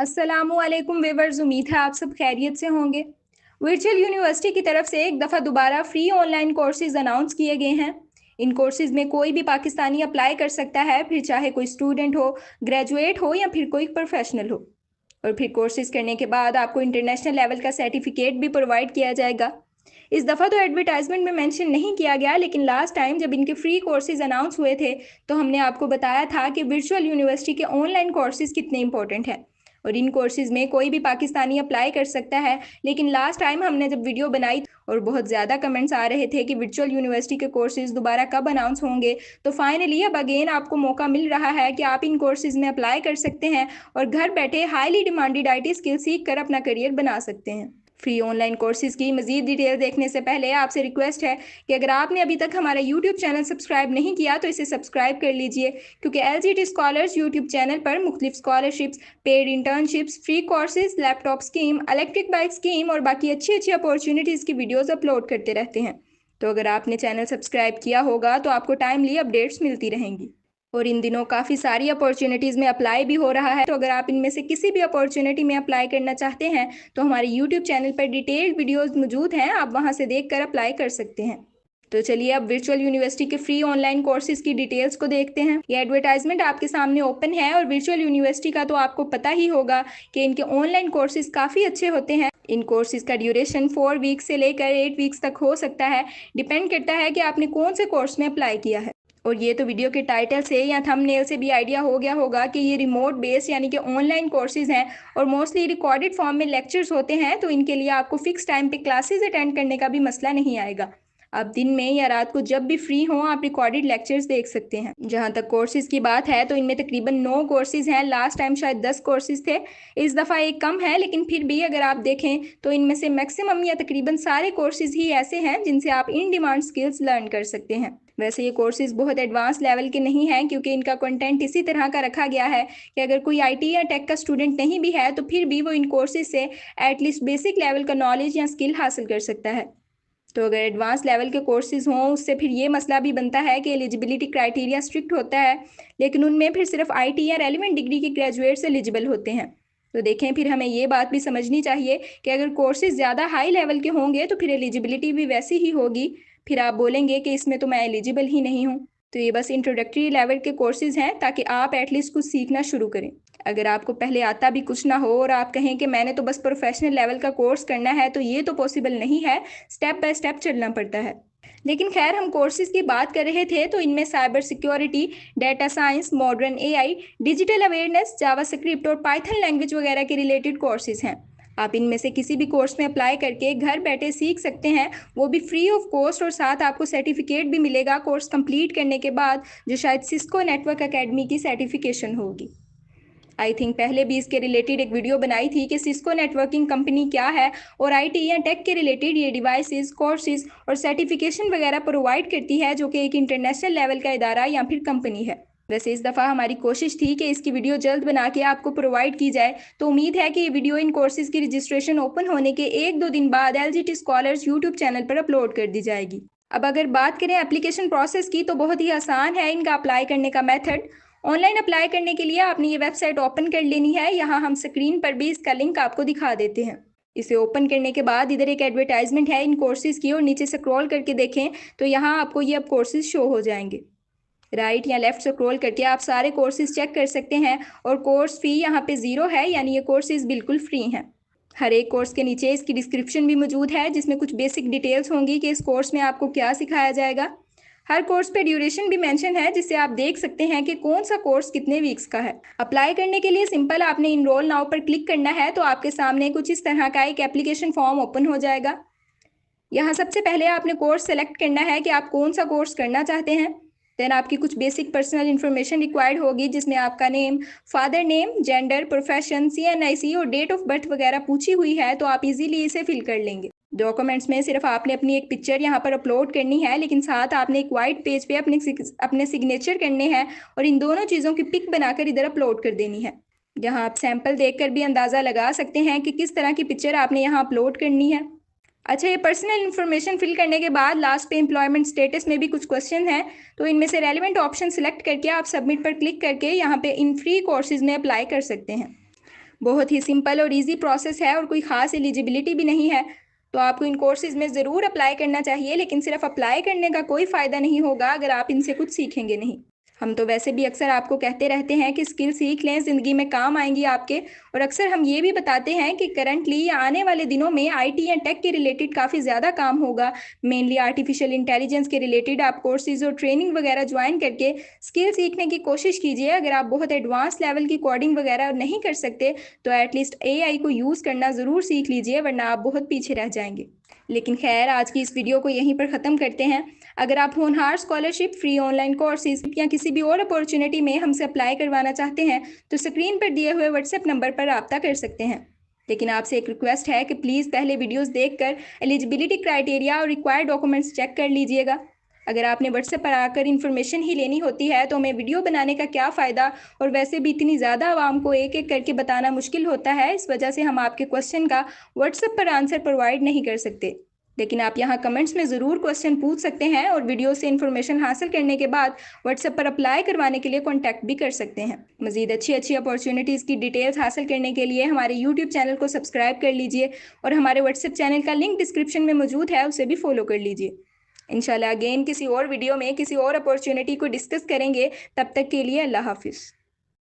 अस्सलामुअलैकुम व्यूअर्स, उम्मीद है आप सब खैरियत से होंगे। वर्चुअल यूनिवर्सिटी की तरफ से एक दफ़ा दोबारा फ्री ऑनलाइन कोर्सेज अनाउंस किए गए हैं। इन कोर्सेज में कोई भी पाकिस्तानी अप्लाई कर सकता है, फिर चाहे कोई स्टूडेंट हो, ग्रेजुएट हो या फिर कोई प्रोफेशनल हो। और फिर कोर्सेज करने के बाद आपको इंटरनेशनल लेवल का सर्टिफिकेट भी प्रोवाइड किया जाएगा। इस दफ़ा तो एडवर्टाइजमेंट में मेंशन नहीं किया गया, लेकिन लास्ट टाइम जब इनके फ्री कोर्सेज अनाउंस हुए थे तो हमने आपको बताया था कि वर्चुअल यूनिवर्सिटी के ऑनलाइन कोर्सेज कितने इंपॉर्टेंट हैं और इन कोर्सेज में कोई भी पाकिस्तानी अप्लाई कर सकता है। लेकिन लास्ट टाइम हमने जब वीडियो बनाई और बहुत ज़्यादा कमेंट्स आ रहे थे कि वर्चुअल यूनिवर्सिटी के कोर्सेज दोबारा कब अनाउंस होंगे, तो फाइनली अब अगेन आपको मौका मिल रहा है कि आप इन कोर्सेज में अप्लाई कर सकते हैं और घर बैठे हाईली डिमांडेड IT स्किल सीख कर अपना करियर बना सकते हैं। फ्री ऑनलाइन कोर्सेज की मजीद डिटेल देखने से पहले आपसे रिक्वेस्ट है कि अगर आपने अभी तक हमारा यूट्यूब चैनल सब्सक्राइब नहीं किया तो इसे सब्सक्राइब कर लीजिए, क्योंकि LGT स्कॉलर्स यूट्यूब चैनल पर मुख्तलिफ scholarships, paid internships, free courses, laptop scheme, electric bike scheme और बाकी अच्छी अच्छी अपॉर्चुनिटीज़ की वीडियोज़ अपलोड करते रहते हैं। तो अगर आपने चैनल सब्सक्राइब किया होगा तो आपको टाइमली अपडेट्स मिलती रहेंगी। और इन दिनों काफ़ी सारी अपॉर्चुनिटीज़ में अप्लाई भी हो रहा है, तो अगर आप इनमें से किसी भी अपॉर्चुनिटी में अप्लाई करना चाहते हैं तो हमारे यूट्यूब चैनल पर डिटेल्ड वीडियोज़ मौजूद हैं, आप वहां से देखकर अप्लाई कर सकते हैं। तो चलिए अब वर्चुअल यूनिवर्सिटी के फ्री ऑनलाइन कोर्सेज की डिटेल्स को देखते हैं। ये एडवर्टाइजमेंट आपके सामने ओपन है और वर्चुअल यूनिवर्सिटी का तो आपको पता ही होगा कि इनके ऑनलाइन कोर्सेज काफ़ी अच्छे होते हैं। इन कोर्सेज का ड्यूरेशन 4 वीक्स से लेकर 8 वीक्स तक हो सकता है, डिपेंड करता है कि आपने कौन से कोर्स में अप्लाई किया है। और ये तो वीडियो के टाइटल से या थंबनेल से भी आइडिया हो गया होगा कि ये रिमोट बेस्ड यानी कि ऑनलाइन कोर्सेज हैं और मोस्टली रिकॉर्डेड फॉर्म में लेक्चर्स होते हैं, तो इनके लिए आपको फिक्स टाइम पे क्लासेस अटेंड करने का भी मसला नहीं आएगा। आप दिन में या रात को जब भी फ्री हो आप रिकॉर्डेड लेक्चर्स देख सकते हैं। जहाँ तक कोर्सेज की बात है तो इनमें तकरीबन 9 कोर्सेज हैं। लास्ट टाइम शायद 10 कोर्सेज थे, इस दफ़ा एक कम है, लेकिन फिर भी अगर आप देखें तो इनमें से मैक्सिमम या तकरीबन सारे कोर्सेज ही ऐसे हैं जिनसे आप इन डिमांड स्किल्स लर्न कर सकते हैं। वैसे ये कोर्सेज बहुत एडवांस लेवल के नहीं हैं, क्योंकि इनका कंटेंट इसी तरह का रखा गया है कि अगर कोई IT या टेक का स्टूडेंट नहीं भी है तो फिर भी वो इन कोर्सेज से एटलीस्ट बेसिक लेवल का नॉलेज या स्किल हासिल कर सकता है। तो अगर एडवांस लेवल के कोर्सेज हों उससे फिर ये मसला भी बनता है कि एलिजिबिलिटी क्राइटेरिया स्ट्रिक्ट होता है, लेकिन उनमें फिर सिर्फ IT या रेलिवेंट डिग्री के ग्रेजुएट्स एलिजिबल होते हैं। तो देखें, फिर हमें ये बात भी समझनी चाहिए कि अगर कोर्सेज ज़्यादा हाई लेवल के होंगे तो फिर एलिजिबिलिटी भी वैसी ही होगी, फिर आप बोलेंगे कि इसमें तो मैं एलिजिबल ही नहीं हूँ। तो ये बस इंट्रोडक्टरी लेवल के कोर्सेज हैं ताकि आप एटलीस्ट कुछ सीखना शुरू करें। अगर आपको पहले आता भी कुछ ना हो और आप कहें कि मैंने तो बस प्रोफेशनल लेवल का कोर्स करना है, तो ये तो पॉसिबल नहीं है, स्टेप बाय स्टेप चलना पड़ता है। लेकिन खैर, हम कोर्सेज की बात कर रहे थे तो इनमें cyber security, data science, modern AI, digital awareness, JavaScript और पाइथन लैंग्वेज वगैरह के रिलेटेड कोर्सेज हैं। आप इनमें से किसी भी कोर्स में अप्लाई करके घर बैठे सीख सकते हैं, वो भी फ्री ऑफ कॉस्ट, और साथ आपको सर्टिफिकेट भी मिलेगा कोर्स कंप्लीट करने के बाद, जो शायद सिस्को नेटवर्क एकेडमी की सर्टिफिकेशन होगी। आई थिंक पहले भी इसके रिलेटेड एक वीडियो बनाई थी कि सिस्को नेटवर्किंग कंपनी क्या है और IT या टेक के रिलेटेड ये डिवाइसेस, कोर्सेज और सर्टिफिकेशन वगैरह प्रोवाइड करती है, जो कि एक इंटरनेशनल लेवल का इदारा या फिर कंपनी है। वैसे इस दफ़ा हमारी कोशिश थी कि इसकी वीडियो जल्द बना के आपको प्रोवाइड की जाए, तो उम्मीद है कि ये वीडियो इन कोर्सेज की रजिस्ट्रेशन ओपन होने के 1-2 दिन बाद LGT स्कॉलर्स यूट्यूब चैनल पर अपलोड कर दी जाएगी। अब अगर बात करें एप्लीकेशन प्रोसेस की, तो बहुत ही आसान है इनका अप्लाई करने का मेथड। ऑनलाइन अप्लाई करने के लिए आपने ये वेबसाइट ओपन कर लेनी है। यहाँ हम स्क्रीन पर भी इसका लिंक आपको दिखा देते हैं। इसे ओपन करने के बाद इधर एक एडवर्टाइजमेंट है इन कोर्सेज की, और नीचे स्क्रॉल करके देखें तो यहाँ आपको ये अब कोर्सेज शो हो जाएंगे। राइट या लेफ्ट स्क्रॉल करके आप सारे कोर्सेज चेक कर सकते हैं, और कोर्स फी यहाँ पे 0 है, यानी ये कोर्सेज बिल्कुल फ्री हैं। हर एक कोर्स के नीचे इसकी डिस्क्रिप्शन भी मौजूद है, जिसमें कुछ बेसिक डिटेल्स होंगी कि इस कोर्स में आपको क्या सिखाया जाएगा। हर कोर्स पे ड्यूरेशन भी मेंशन है, जिससे आप देख सकते हैं कि कौन सा कोर्स कितने वीक्स का है। अप्लाई करने के लिए सिंपल आपने इनरोल नाउ पर क्लिक करना है, तो आपके सामने कुछ इस तरह का एक एप्लीकेशन फॉर्म ओपन हो जाएगा। यहाँ सबसे पहले आपने कोर्स सेलेक्ट करना है कि आप कौन सा कोर्स करना चाहते हैं। देन आपकी कुछ बेसिक पर्सनल इन्फॉर्मेशन रिक्वायर्ड होगी, जिसमें आपका name, father name, gender, profession, CNIC और डेट ऑफ बर्थ वगैरह पूछी हुई है, तो आप इजीली इसे फिल कर लेंगे। डॉक्यूमेंट्स में सिर्फ आपने अपनी एक पिक्चर यहाँ पर अपलोड करनी है, लेकिन साथ आपने एक वाइट पेज पे अपने सिग्नेचर करने हैं, और इन दोनों चीज़ों की पिक बनाकर इधर अपलोड कर देनी है। यहाँ आप सैंपल देखकर भी अंदाज़ा लगा सकते हैं कि किस तरह की पिक्चर आपने यहाँ अपलोड करनी है। अच्छा, ये पर्सनल इन्फॉर्मेशन फिल करने के बाद लास्ट पे एम्प्लॉयमेंट स्टेटस में भी कुछ क्वेश्चन हैं, तो इनमें से रेलिवेंट ऑप्शन सिलेक्ट करके आप सबमिट पर क्लिक करके यहाँ पे इन फ्री कोर्सेज में अप्लाई कर सकते हैं। बहुत ही सिंपल और ईजी प्रोसेस है और कोई ख़ास एलिजिबिलिटी भी नहीं है। तो आपको इन कोर्सेज़ में ज़रूर अप्लाई करना चाहिए, लेकिन सिर्फ अप्लाई करने का कोई फ़ायदा नहीं होगा अगर आप इनसे कुछ सीखेंगे नहीं। हम तो वैसे भी अक्सर आपको कहते रहते हैं कि स्किल सीख लें, ज़िंदगी में काम आएँगी आपके। और अक्सर हम ये भी बताते हैं कि करंटली या आने वाले दिनों में आईटी या टेक के रिलेटेड काफ़ी ज़्यादा काम होगा। मेनली आर्टिफिशियल इंटेलिजेंस के रिलेटेड आप कोर्सेज़ और ट्रेनिंग वगैरह ज्वाइन करके स्किल सीखने की कोशिश कीजिए। अगर आप बहुत एडवांस लेवल की कोडिंग वगैरह नहीं कर सकते, तो एटलीस्ट एआई को यूज़ करना ज़रूर सीख लीजिए, वरना आप बहुत पीछे रह जाएँगे। लेकिन खैर, आज की इस वीडियो को यहीं पर ख़त्म करते हैं। अगर आप होनहार स्कॉलरशिप, फ्री ऑनलाइन कोर्सेज या किसी भी और अपॉर्चुनिटी में हमसे अप्लाई करवाना चाहते हैं, तो स्क्रीन पर दिए हुए व्हाट्सएप नंबर पर रब्ता कर सकते हैं। लेकिन आपसे एक रिक्वेस्ट है कि प्लीज़ पहले वीडियोस देखकर एलिजिबिलिटी क्राइटेरिया और रिक्वायर्ड डॉक्यूमेंट्स चेक कर लीजिएगा। अगर आपने व्हाट्सएप पर आकर इन्फॉर्मेशन ही लेनी होती है, तो हमें वीडियो बनाने का क्या फ़ायदा। और वैसे भी इतनी ज़्यादा आवाम को एक एक करके बताना मुश्किल होता है, इस वजह से हम आपके क्वेश्चन का व्हाट्सएप पर आंसर प्रोवाइड नहीं कर सकते। लेकिन आप यहाँ कमेंट्स में ज़रूर क्वेश्चन पूछ सकते हैं और वीडियो से इन्फॉर्मेशन हासिल करने के बाद व्हाट्सएप पर अप्लाई करवाने के लिए कॉन्टैक्ट भी कर सकते हैं। मज़ीद अच्छी अच्छी अपॉर्चुनिटीज़ की डिटेल्स हासिल करने के लिए हमारे यूट्यूब चैनल को सब्सक्राइब कर लीजिए और हमारे व्हाट्सएप चैनल का लिंक डिस्क्रिप्शन में मौजूद है, उसे भी फॉलो कर लीजिए। इंशाल्लाह अगेन किसी और वीडियो में किसी और अपॉर्चुनिटी को डिस्कस करेंगे। तब तक के लिए अल्लाह हाफिज़।